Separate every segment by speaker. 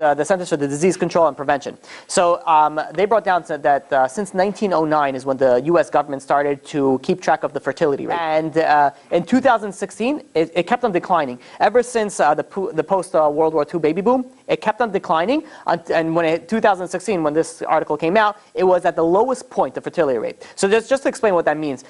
Speaker 1: The Centers for the Disease Control and Prevention. So they brought down that since 1909 is when the U.S. government started to keep track of the fertility rate. And in 2016, it kept on declining. Ever since the post-World War II baby boom, it kept on declining. And when 2016, when this article came out, it was at the lowest point, the fertility rate. So just to explain what that means.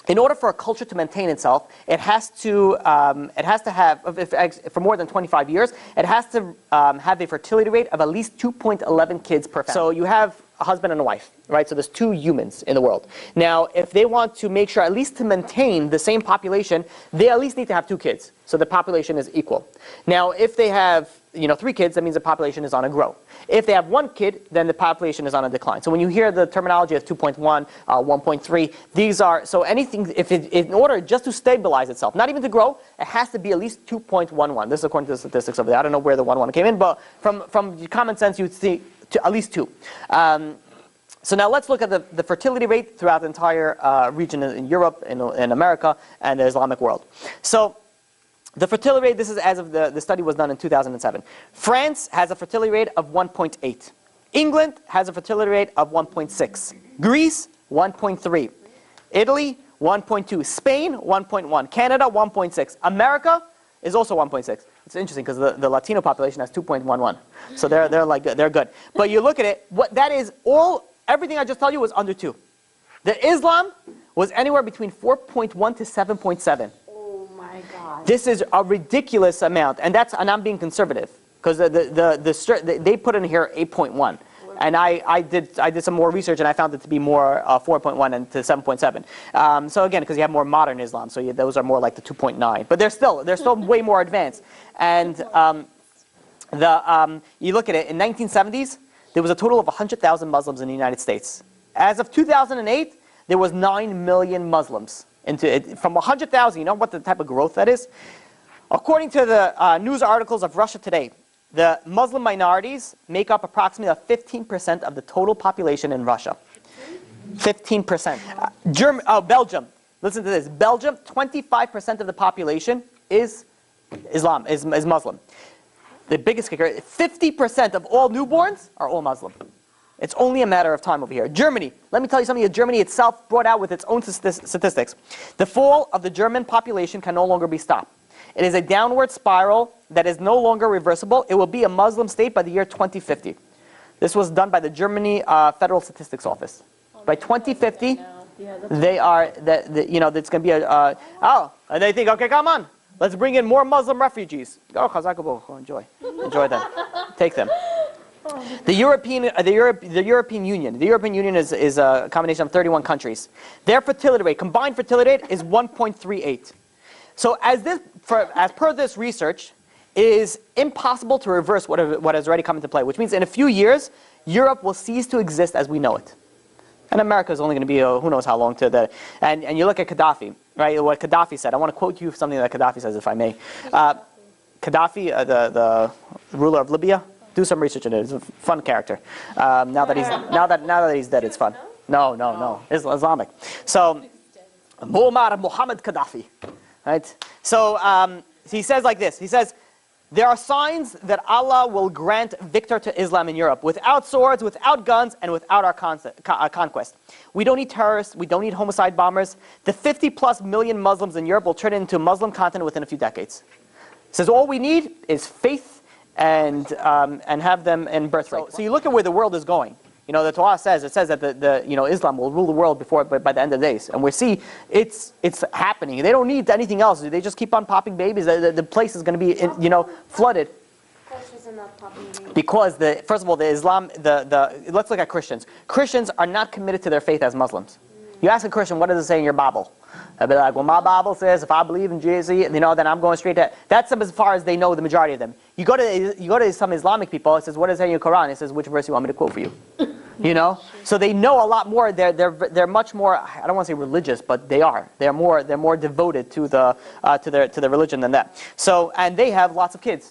Speaker 1: In order for a culture to maintain itself, it has to have, for more than 25 years, it has to have a fertility rate of at least 2.11 kids per family. So you have a husband and a wife, right? So there's 2 humans in the world. Now, if they want to make sure, at least to maintain the same population, they at least need to have 2 kids. So the population is equal. Now, if they have 3 kids, that means the population is on a grow. If they have 1 kid, then the population is on a decline. So when you hear the terminology of 2.1, 1.3, these are, so anything, in order just to stabilize itself, not even to grow, it has to be at least 2.11. This is according to the statistics over there. I don't know where the 1 came in, but from common sense, you'd see at least 2. So now let's look at the fertility rate throughout the entire region in Europe, in America, and the Islamic world. So the fertility rate, this is as of the study was done in 2007. France has a fertility rate of 1.8. England has a fertility rate of 1.6. Greece, 1.3. Italy, 1.2. Spain, 1.1. Canada, 1.6. America is also 1.6. It's interesting because the Latino population has 2.11. So they're good. But you look at it, everything I just told you was under 2. The Islam was anywhere between 4.1 to 7.7.
Speaker 2: God.
Speaker 1: This is a ridiculous amount, and I'm being conservative because they put in here 8.1, and I did some more research and I found it to be more 4.1 and to 7.7. So again, because you have more modern Islam, so those are more like the 2.9, but they're still way more advanced. And you look at it in 1970s, there was a total of 100,000 Muslims in the United States. As of 2008, there was 9 million Muslims. From 100,000, you know what the type of growth that is? According to the news articles of Russia Today, the Muslim minorities make up approximately 15% of the total population in Russia. 15%. Belgium, listen to this. Belgium, 25% of the population is Muslim. The biggest kicker, 50% of all newborns are all Muslim. It's only a matter of time over here. Germany, let me tell you something that Germany itself brought out with its own statistics. The fall of the German population can no longer be stopped. It is a downward spiral that is no longer reversible. It will be a Muslim state by the year 2050. This was done by the Germany Federal Statistics Office. By 2050, they are, it's going to be and they think, okay, come on, let's bring in more Muslim refugees. Go, Chazak, enjoy. Enjoy them. Take them. The European Union is a combination of 31 countries. Their fertility rate, combined fertility rate, is 1.38. So as per this research, it is impossible to reverse what has already come into play, which means in a few years, Europe will cease to exist as we know it. And America is only going to be who knows how long to the... And you look at Gaddafi, right? What Gaddafi said. I want to quote you something that Gaddafi says, if I may. Gaddafi, the ruler of Libya. Do some research in it. It's a fun character. Now that he's dead, it's fun. No. It's Islamic. So, Muammar Muhammad Gaddafi, right? So he says like this. He says, there are signs that Allah will grant victory to Islam in Europe without swords, without guns, and without our conquest. We don't need terrorists. We don't need homicide bombers. The 50+ million Muslims in Europe will turn into a Muslim continent within a few decades. He says all we need is faith and have them in birthright. So you look at where the world is going. The Torah says that Islam will rule the world by the end of the days, and we see it's happening. They don't need anything else. They just keep on popping babies. The place is going to be flooded. Because first of all, the Islam. Let's look at Christians. Christians are not committed to their faith as Muslims. You ask a Christian, what does it say in your Bible? They'll be like, well, my Bible says if I believe in Jesus, then I'm going straight to... That's as far as they know, the majority of them. You go to some Islamic people, it says, what does it say in your Quran? It says, which verse you want me to quote for you? So they know a lot more. They're much more, I don't want to say religious, but they are. They're more devoted to the religion than that. So, and they have lots of kids.